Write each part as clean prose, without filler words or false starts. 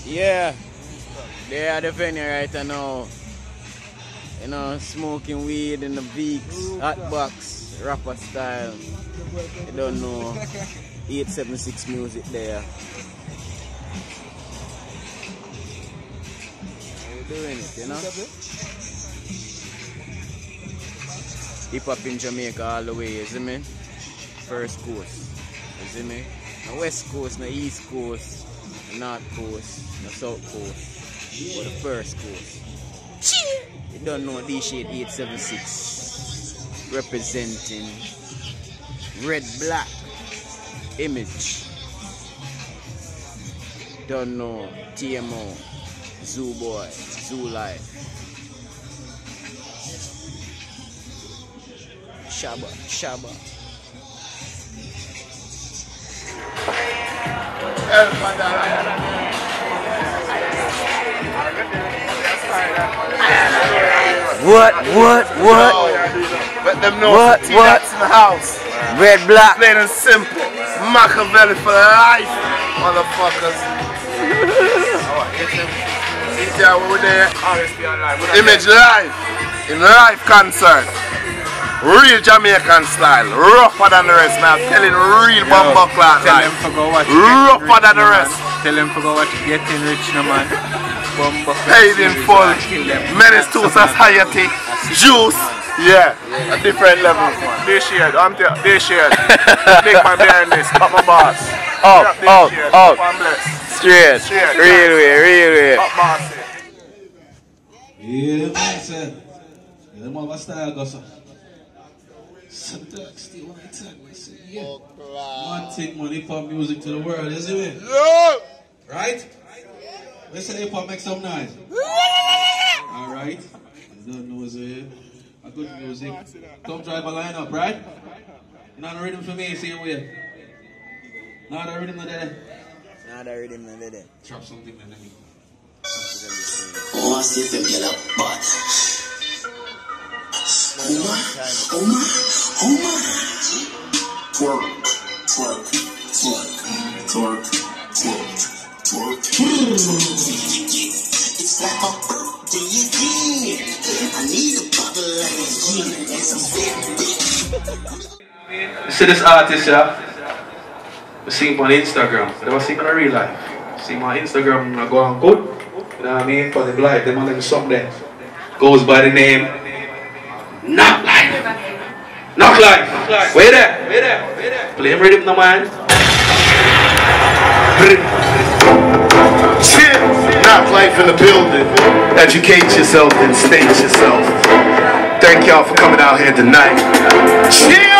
Yeah, they are the venue right now. You know, smoking weed in the Beaks, hot box, rapper style. You don't know, 876 music there. You're doing it, you know? Hip hop in Jamaica all the way, you see me? First coast, you see me? No West Coast, no East Coast, no North Coast, no South Coast, but the first coast. You don't know D Shade 876 representing red black image. Don't know TMO, Zoo Boy, Zoo Life. Shabba, Shabba. What? Let them know what? In the house. Red black. Plain and simple. Machiavelli for life, motherfuckers. Image live. In live concert. Real Jamaican style. Rougher than the rest, man. I'm telling real bumper class life. Rougher than the rest. Tell them to go watch Getting Rich, no man. Paid in full. Menace to society. Juice. Yeah, a different level. They shared. They shared. Big man behind this. Up my boss. Oh. Straight. Real way. Up boss. Yeah, man, sir. Yeah, them have a style, gossip. Some dark still when I talk, I say, yeah. One thing, man, hip-hop music to the world, isn't it? Yeah. Right? Let's say hip-hop make some noise. Alright? You don't know, sir. A good music. Come drive a line up, right? Not a rhythm for me, same way. Not a rhythm, no there. Drop something, man. Oh, I see them get up, but oh my. Twerk. It's like my birthday again. I need a bottle like a gin and some You see this artist, yeah? I see him on Instagram. I never see him in real life. See him on Instagram, I go on good. You know what I mean? For the life, them on song there. Goes by the name Knocklife. Wait there. Play him rhythm, no man. Chill. Knocklife in the building. Educate yourself and state yourself. Thank y'all for coming out here tonight. Chill.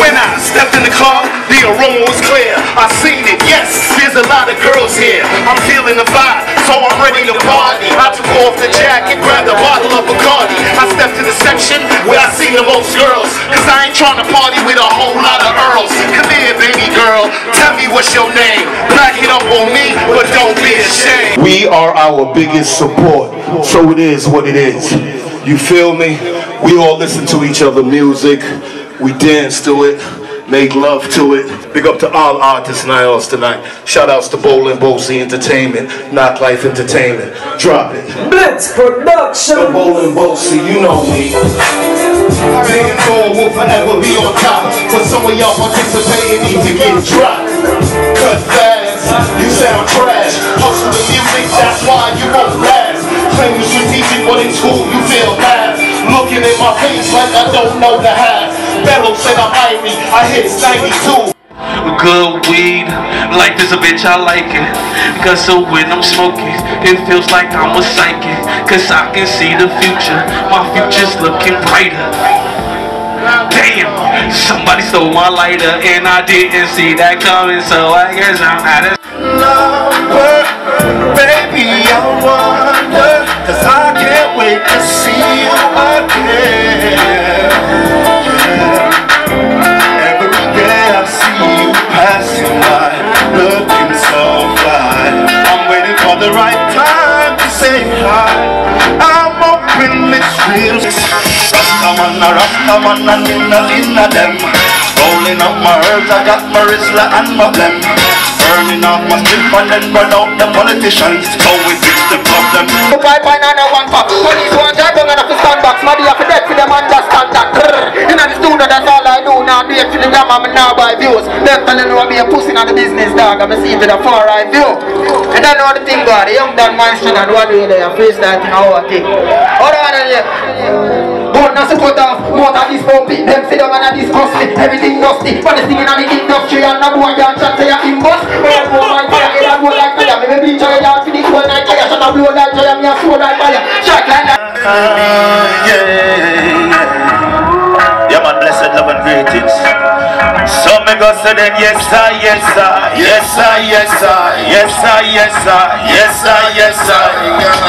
When I stepped in the car, the aroma was clear. I seen it, yes, there's a lot of girls here. I'm feeling the vibe, so I'm ready to party. I took off the jacket, grabbed a bottle of Bacardi. I stepped to the section where I seen the most girls, cause I ain't trying to party with a whole lot of earls. Come here, baby girl, tell me what's your name. Back it up on me, but don't be ashamed. We are our biggest support, so it is what it is. You feel me? We all listen to each other music. We dance to it, make love to it. Big up to all artists and IOs tonight. Shout outs to Bowling Bossy Entertainment, Knocklife Entertainment. Drop it. Blitz Production. Bowling Bossy, you know me. Paying forward will forever be on top. But some of y'all participating need to get dropped. Cut fast, you sound trash. Hustle the music, that's why you won't last. Claim you strategic, but in school you feel bad. Looking in my face like I don't know the half. Bellow said I'm irie, I hit 92. Good weed, life is a bitch, I like it. Cause so when I'm smoking, it feels like I'm a psychic. Cause I can see the future, my future's looking brighter. Damn, somebody stole my lighter and I didn't see that coming, so I guess I'm out of lover, baby, I wonder, cause I can't wait to see you again. Every day I see you passing by, looking so fly. I'm waiting for the right time to say hi. I'm open lips real. Rastaman, inna them. Rolling up my herbs, I got my Rizla and my blem. burning off my stiff and then burn out the politicians. So we fix the problem. Five by nine and one pop. Police want drive down and have to stand back. Somebody have to dead for them and just contact. You know the studio, that's all I do now. Do it for the gram and now buy views. Them telling you I be a pussy on the business, dog. I'm see to the far right view. And I know the thing, God. The young done my string and one way there. Freestyle thing, how I think. Hold on, don't not support off, motor this pumpy. Them sit down and discuss me, everything dusty. But the thing in the industry and the boy can't chat to your imbus. When I go like fire, I go like fire. Me be bleach on your yard for this one like fire. Shut up, blow like fire, me a soul like fire. Shot like that. Yeah man, blessed love and greetings. So me go say then yes sir, yes sir, yes sir, yes sir, yes sir, yes sir, yes sir, yes sir.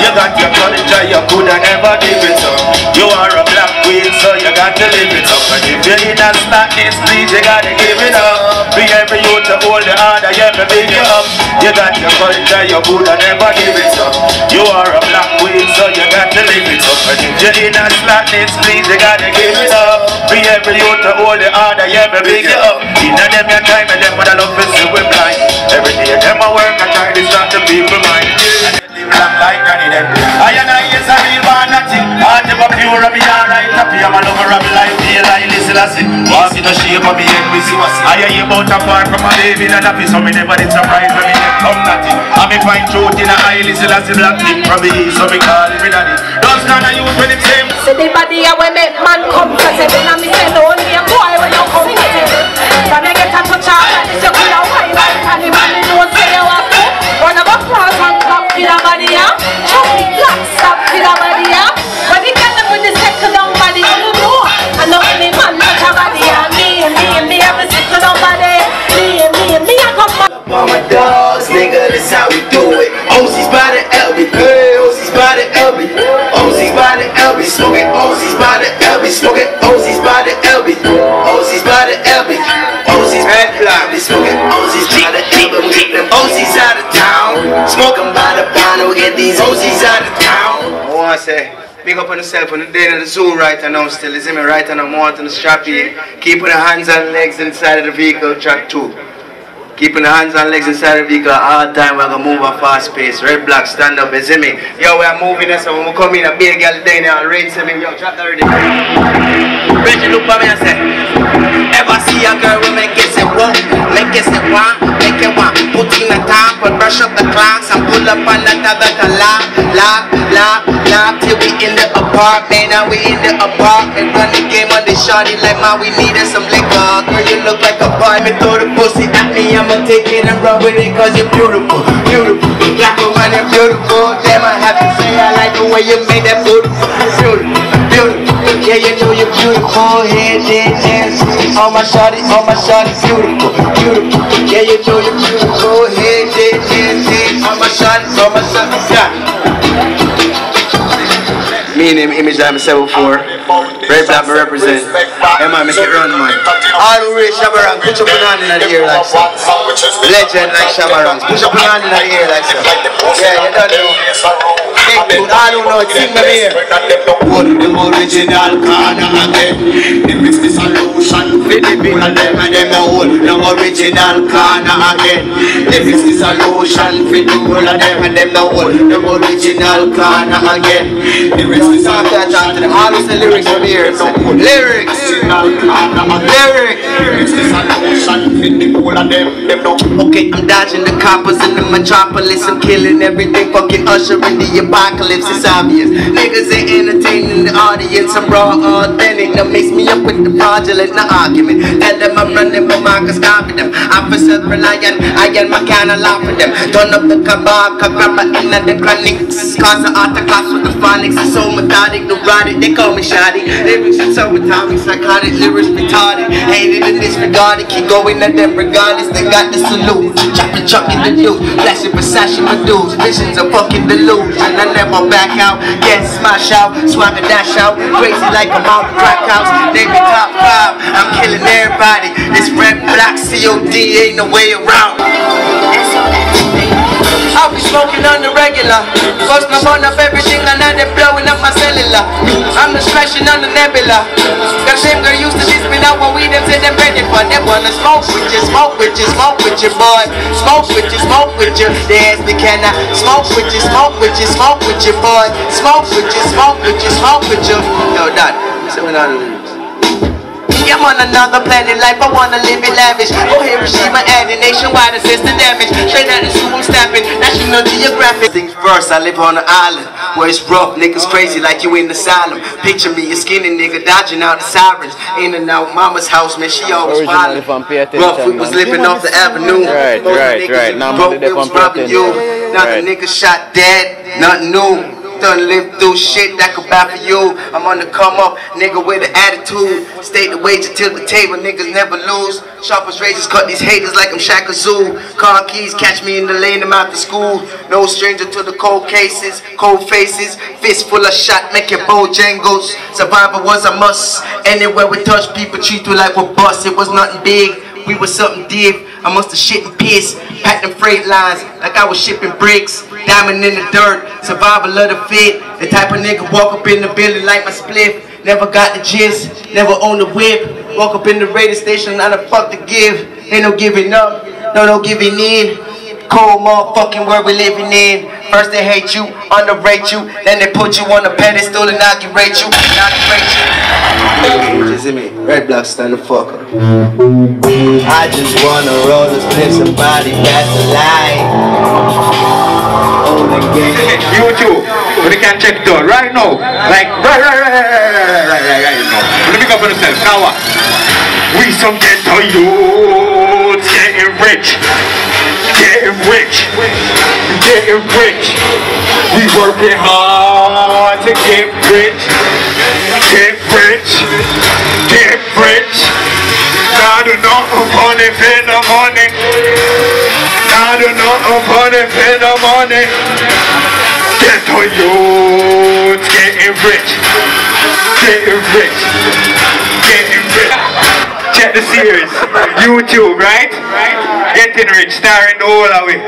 You got your courage and you coulda never give it up. You are a black queen, so you got to live it up. And if you're in a slackness, please you gotta give it up. Be every youth to hold the order, yeah me big you up. You got your courage and you coulda never give it up. You are a black queen, so you got to live it up. And if you're in a slackness, please you gotta give it up. Be every youth to hold the order, yeah me big you up. Inna them your time and them mother love to see we blind. Every day them a work and try to distract the people mind. And they live long like granny them. I and I is a real man nothing. I never pure of me alright happy. I'm a lover of life. Feel like listen I see. Walk in the shape of me head we see what's I hear about a far from a baby and happy. So me never did surprise when me never come nothing. I me find truth in a eye listen I see black thing from me. So me call him daddy. Those kind of youth when him same. See the body a when make man come to say when I me say don't be a boy when you come to say. Can I get a touch of that? It's your good and white and the man don't say you have to. Run up a cross and clap in a body ya. Chucky clap stop in a body ya. When you get them with the second down body you know. And not any man touch a body ya. Me have a second down body. Me I come back. All my dogs, nigga, that's how we do it. OC's by the LB, hey, OC's by the LB, OC's by the LB, smoking OC's by the LB, smoking OC's by the LB, OC's by the LB, OC's by the LB, smoking OC's by the LB, we get them OC's out of town, smoking by the pound, we get these OC's out of town. I want to say, big up on yourself on the day of the zoo right now still, is me right now I'm on the strap here, keeping the hands and legs inside of the vehicle, track 2. Keeping the hands and legs inside the vehicle all the time, we're going to move at fast pace. Red, black, stand up, you see me? Yo, we're moving this, so when we come in, a big girl down there and rain 7, yo, drop the ready. Reggie, look for me and say, ever see a girl will make it say one, make it say one, make it one. Put in the time, but brush up the clocks and pull up on the other to lock, till we in the apartment. Now we in the apartment, run the game on the shawty like man, we needed some liquor. Girl, you look like a boy, me throw the pussy at me, I'ma take it and run with it cause you're beautiful, beautiful. Black woman, you're beautiful. Damn, I have to say I like the way you made that beautiful, beautiful, beautiful. Yeah, you know you're beautiful. Head, dance. All my shawty, beautiful, beautiful. Yeah, you know you're beautiful. Head, dance. All my shawty, yeah. Me and him, image that I'm 7'4". Red black me represent. Yeah man, make it run man. All who reach Shabarang, put your hand in the air like so. Legend like Shabarang, put your hand in the air like so. Yeah, you don't know. Big dude, I don't know, sing me here. What the original corner again? The business solution for the people and them the whole. The original corner again. The business solution for the people and them the whole. The original corner again. The rest is all that to them. All the lyrics from here. Lyrics. Okay, I'm dodging the coppers in the metropolis. I'm killing everything, fucking ushering the apocalypse. It's obvious. Niggas ain't entertaining the audience. I'm raw, authentic. That makes me up with the fraudulent, the argument. Tell them I'm running for Marcus, copy them. I'm for self-reliant. I get my kind of laugh at them. Turn up the kebab, grandma in the chronics. Cause the art class with the phonics. It's so methodic, neurotic. They call me shoddy. Lyrics are so atomic, psychotic. Lyrics retarded. Hated and disregarded. Keep going at them regardless. They got the salute. Chop the truck in the dude. Flashing Versace Medusa. Visions of fucking delusion. I never back out. Get smash out. Swagger dash out. Crazy like a mountain crack house. Name me top 5. I'm killing everybody. This red black COD ain't no way around. I'll be smoking on the regular. Cause my run up everything and now they're blowing up my cellular. I'm the smashing on the nebula. Got same girl used to diss me now when we them say them ready for. They wanna smoke with you, smoke with you, smoke with you, boy. Smoke with you, smoke with you. They ask me can I smoke with you, smoke with you, smoke with you, boy. Smoke with you, smoke with you, smoke with you. Yo, Dad, say me now the lyrics. I'm on another planet life, I wanna live it lavish. Oh, Hiroshima adding nationwide assist the damage. Straight out the school snapping, National Geographic. Things first, I live on an island where it's rough, niggas crazy like you in the asylum. Picture me, a skinny nigga dodging out the sirens. In and out mama's house, man, she always violent. Rough, we was living off the avenue. Right. Now it was robbing you. Now the nigga shot dead, nothing new. Done lived through shit that could bad for you. I'm on the come up, nigga with an attitude. State the wager till the table, niggas never lose. Sharpest razors cut these haters like I'm Shaka Zoo. Car keys catch me in the lane, I'm out to school. No stranger to the cold cases, cold faces. Fist full of shot, make your Bojangles. Survivor was a must. Anywhere we touch, people treat you like we're bust. It was nothing big, we was something deep. I must have shit and piss, packed them freight lines like I was shipping bricks. Diamond in the dirt, survival of the fit. The type of nigga walk up in the building like my spliff. Never got the gist, never owned the whip. Walk up in the radio station, not a fuck to give. Ain't no giving up, no giving in. Cold motherfucking world we living in. First they hate you, underrate you, then they put you on a pedestal and inaugurate you. You see me? Red block, stand the fuck up. I just wanna roll a split, somebody pass the line. YouTube, but you can check it out right now. Like right now. Let me go for yourself. Now what? We some ghetto youths getting rich. Getting rich. Getting rich. We working hard to get rich. Get rich. Get rich. Now do not money for the money. Now do not money for the money. Ghetto youths getting rich. Getting rich. Getting rich. Check the series. YouTube, right? Getting rich, starring the whole of it.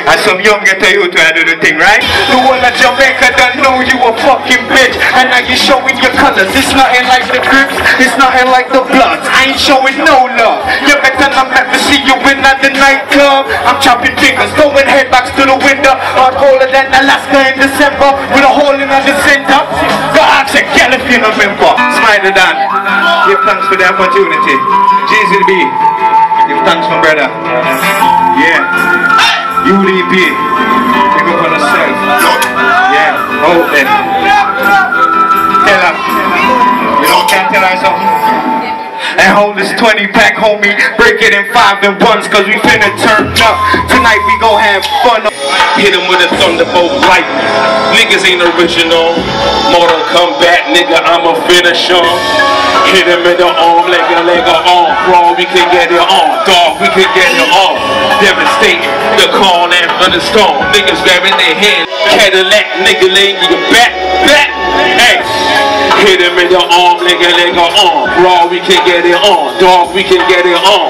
And some young ghetto youth who do the thing, right? The whole of Jamaica don't know you a fucking bitch. And now you showing your colors. It's nothing like the Crips, it's nothing like the Bloods. I ain't showing no love. You better not let me see you in at the nightclub. I'm chopping fingers, throwing headbacks to the window. Hard colder than Alaska in December, with a hole in the center. Go ask a girl if you remember. Smile down. Give thanks for the opportunity. GZB. Give thanks, my brother. Yeah. UDP. Pick up on yourself. Yeah. Oh, then. Tell her. You know, can't tell her something. And hold this 20 pack, homie. Break it in 5 and 1s, cause we finna turn up. Tonight we gon' have fun. Hit him with a thunderbolt lightning. Niggas ain't original. Mortal Kombat, nigga, I'm a finisher. Hit him in the arm, leg arm. Raw, we can get it on. Dog, we can get it on. Devastating, the calm and thunderstorm. Niggas grabbing their hands. Cadillac, nigga, laying your back. Hey. Hit him in the arm, leg arm. Raw, we can get it on. Dog, we can get it on.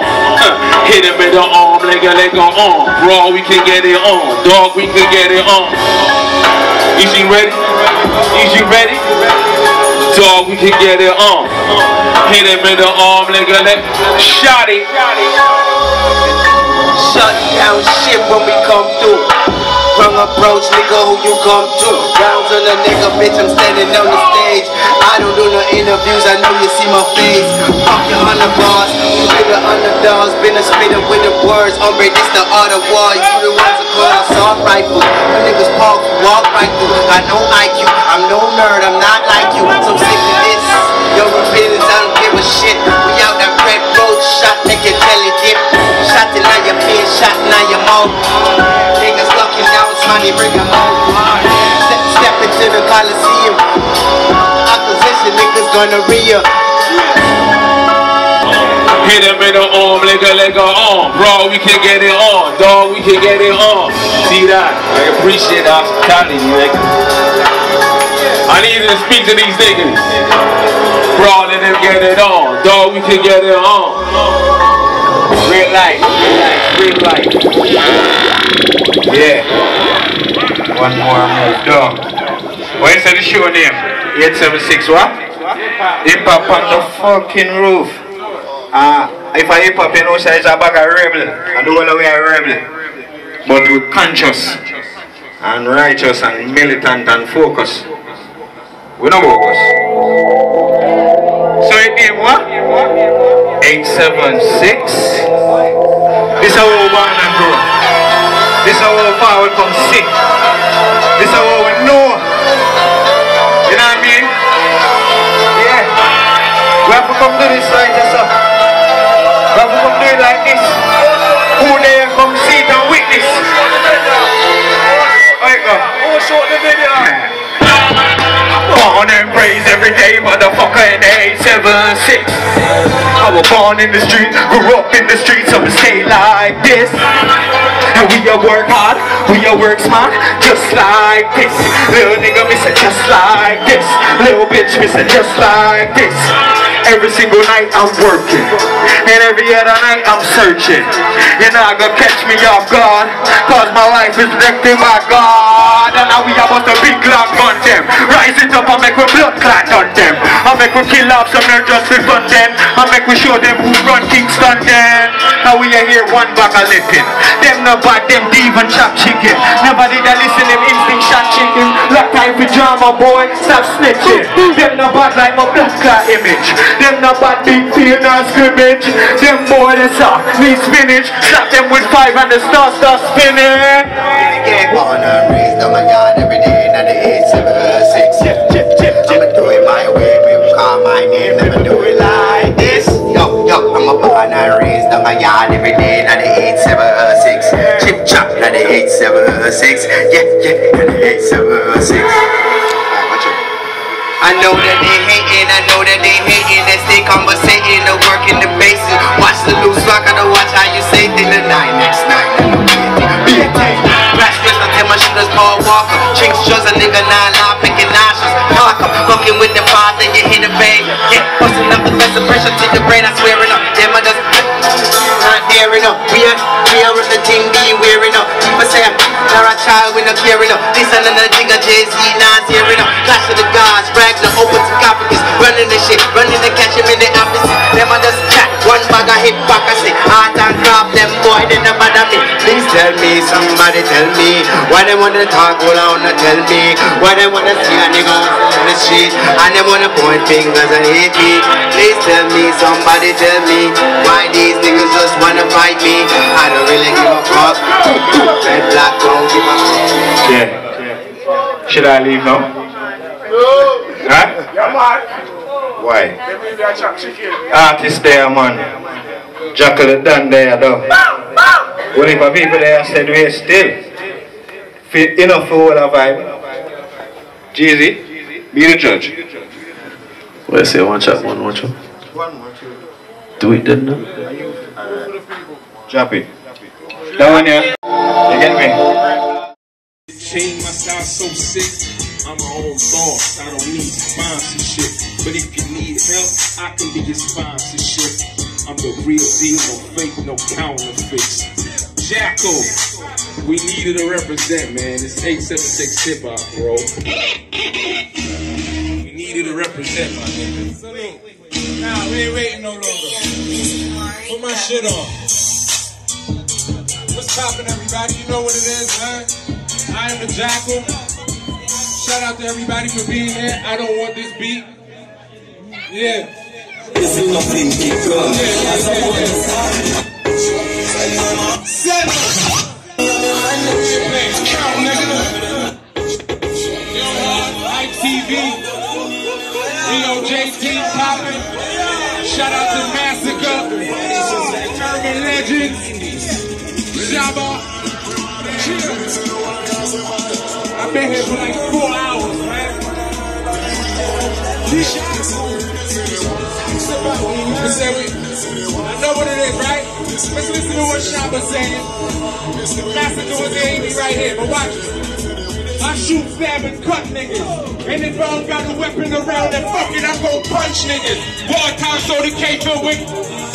Hit him in the arm, leg arm. Raw, we can get it on. Dog, we can get it on. Is you ready? Is you ready? Dog, we can get it on. Hit him in the arm, leg. Shot it. Shut down shit when we come through. Wrong approach, nigga, who you come to? Rounds on a nigga, bitch, I'm standing on the stage. I don't do no interviews, I know you see my face. Fuck your underboss, you be the underdogs. Been a spitter with the words, hombre, this the art of war. You the ones that call assault rifle. My niggas walk right through. I know IQ, I'm no nerd, I'm not like you. So sick of this, your opinions, I don't give a shit. We out that red road, shot, make your telly dip. Shot in your pin, shot in your mouth. Niggas looking down, money, bring them home. Step into the Coliseum. Opposition niggas gonna re-up. Hit him in the arm, leg arm. Bro, we can get it on. Dog, we can get it on. See that? I appreciate the hospitality, nigga. I need to speak to these niggas. Bro, let them get it on. Dog, we can get it on. Real life, real life. Yeah. One more move down. What is the show name? 876 what? Hip hop on the fucking roof. If I hip hop, you know, so it's a bag of rebel. And the whole way a rebel. But we're conscious and righteous and militant and focused. We know bogus. So it name what? 876. This is how we born and grow. This is how we forward come sick. This is how we know. You know what I mean? Yeah. We have to come do this right as up. We have to come do it like this. Who there come see it and witness? Alright go. Who shot the video? Born and raised every day, motherfucker, in 876. I was born in the street, grew up in the streets, so we stay like this. And we a work hard, we a work smart, just like this. Little nigga, me say just like this. Little bitch, me say just like this. Every single night I'm working, and every other night I'm searching. You're not gonna catch me off guard, cause my life is directed by God. And now we about to big lock on them. Rise it up and make we blood clot on them. I make we kill off some nerve just to fund them. I make we show them who run Kingston then. Now we are here one bag of lipping. Them no bad, them div and chop chicken. Never did I listen them instinct shot chicken. Lock time for drama boy, stop snitching. Them no bad like my blood clot image. Them no bad big field nor scrimmage. Them boy they soft, me spinach. Slap them with 5 and the stars start spinning. Born and raised on my yard every day in the 876. I'ma do it my way, people call my name, never do it like this. Yo, I'm a born and raised on my yard every day in the 876. Chip chop in the 876. Yeah, in the 876. I know that they hating, they stay conversating, they work in the bases. Watch the loose rock, I don't watch how you say things. The 9x9, be a thing. Blast wrist, I tell my shooters Paul Walker. Chinks shows a nigga 9-9, picking nostrils. Park up, fucking with the five, then you hit a bang. Yeah, busting up the best of pressure to the brain, I swear it up. Them I just not daring up. We are on the thing, be wearing up. People say I'm not a child, we not caring up. Listen to the jigger Jay-Z, not hearing up. Clash of the gods, Ragnar, open to Copicus. Running the shit, running to catch him in the opposite. Them I just chat, one bag of hit back, I say art and craft, them boy, they never bother me. Please tell me, somebody tell me why they wanna talk, hold on, tell me why they wanna see a nigga on the street and they wanna point fingers and hate me. Please tell me, somebody tell me why these niggas just wanna fight me. I don't really give a fuck. Red black don't give a fuck. Yeah. Should I leave now? Huh? Yeah, man. Why? Let me be a chop chicken. Artist there, man. Jakal done there, though. Well, if a people there said we're still fit enough for all our vibe. Jeezy, be the judge. What I say, one chop, one more chop. One more, two. Do it then, no? Drop it. That one, yeah. You get me? Change my style so sick. I'm my own boss. I don't need sponsorship. But if you need help, I can be your sponsorship. I'm the real deal, no fake, no counterfeits. Jackal, we needed to represent, man. It's 876 hip hop, bro. We needed to represent, my nigga. Nah, we ain't waiting no longer. Put my shit on. What's poppin', everybody? You know what it is, man. I am the Jackal. Shout out to everybody for being here. I don't want this beat. Yeah. This is nothing because ITV, Rio JT poppin'. Shout out to Massacre, Urban Legends, Jabba. I've been here for like 4 hours, man. I know what it is, right? Let's listen to what Shabba's saying. Massacre was Amy right here, but watch it. I shoot, stab, and cut niggas. And if I don't got a weapon around and fuck it, I'm gon' punch niggas. War time so the K filled with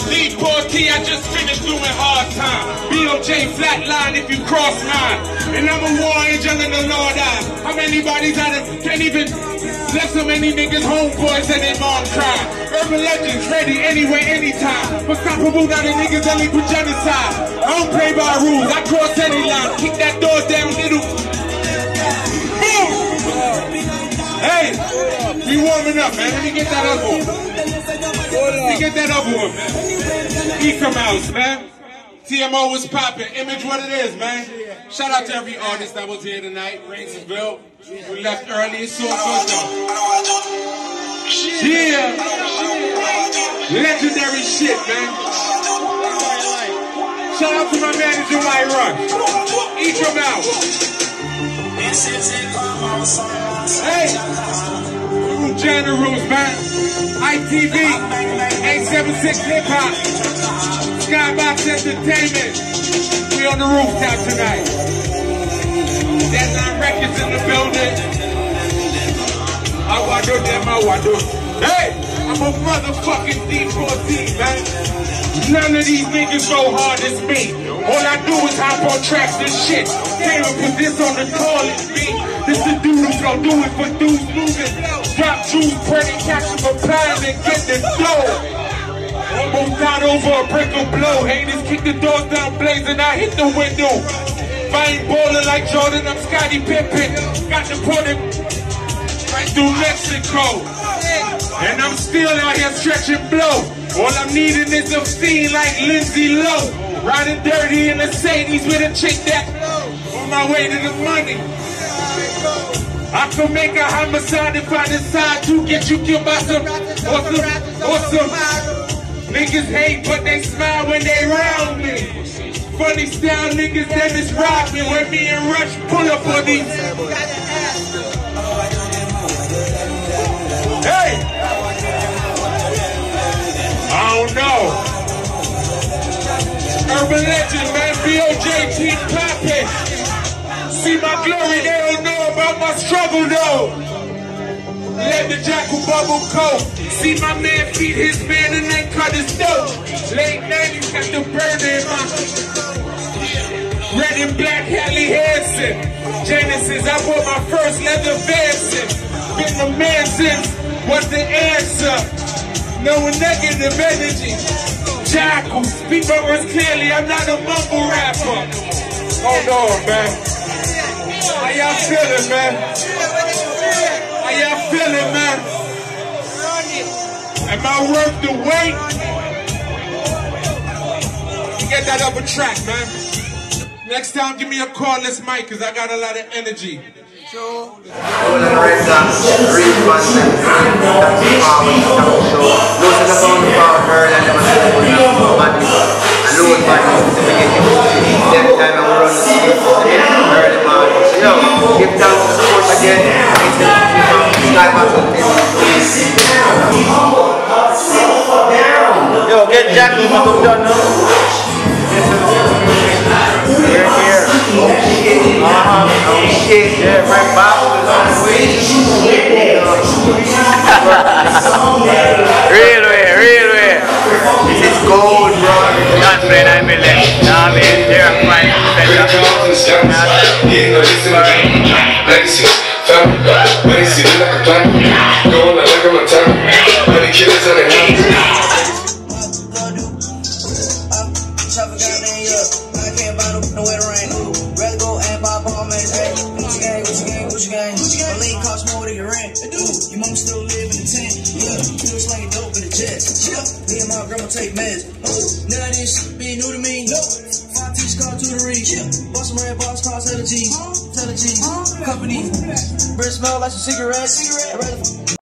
Lead 4T, I just finished doing hard time. BOJ flatline if you cross mine. And I'm a war angel in the Lord eye. How many bodies I can't even let so many niggas homeboys and their mom cry. Urban legends ready anywhere, anytime. Unstoppable, now the niggas only for genocide. I don't play by rules, I cross any line. Kick that door down, little. Boom! Hey, we warming up, man. Let me get that other one. Let me get that other one, man. E-Commerce, man. TMO was popping. Image what it is, man. Shout out to every artist that was here tonight. Rainsville. We left early. It's so good, though. Yeah. Legendary shit, man. Shout out to my manager, White Run. E-Commerce. Hey, New Generals, man. ITV, 876 Hip Hop, Skybox Entertainment. We on the rooftop tonight. Deadline Records in the building. Hey, I'm a motherfucking D4C, man. None of these niggas go hard as me. All I do is hop on tracks and shit. Came up with this on the toilet, B. This the doodle flow, do it for dudes moving. Drop juice, pray, catch them applying and get the dough. Almost got over a brick of blow. Haters kick the doors down blazing, I hit the window. If I ain't ballin' like Jordan, I'm Scottie Pippen. Got deported right through Mexico. And I'm still out here stretching blow. All I'm needing is a fiend like Lindsay Lowe. Riding dirty in a Mercedes with a chick that on my way to the money. I can make a homicide if I decide to get you killed by some awesome. Niggas hate but they smile when they round me. Funny style niggas that is rockin' when me and Rush pull up on these. Hey! I don't know. Urban legend, man. BOJ keep poppin'. See my glory, they don't know about my struggle though. Let the jackal bubble coat. See my man feed his man and then cut his throat. Late 90s got the burner in my red and black Harley Hanson. Genesis, I bought my first leather Vanson. Been the man since, what's the answer? No negative energy. Jackal, speak my words clearly, I'm not a mumble rapper. Hold on, man. How y'all feeling, man? How y'all feeling, man? Am I worth the wait? Get that other track, man. Next time, give me a cordless mic, cause I got a lot of energy. So, give thanks to support again. Yo, get Jack to come down now. We're here. Okay. Yeah, right back. Real way. This is gold, bro. Not playing 9 million. Nah, man, they're fine. Legacy, family, legacy, look like a plan. Going like I'm a time. Many killers on the hands. Your mom still live in the tent. Yeah, still slanging dope in the jets. Yeah, me and my grandma take meds. None of this shit be new to me. No, 5 T's car to the reach. Yeah, bought some red box cars, tell the G's. Company, breath smell like some cigarettes.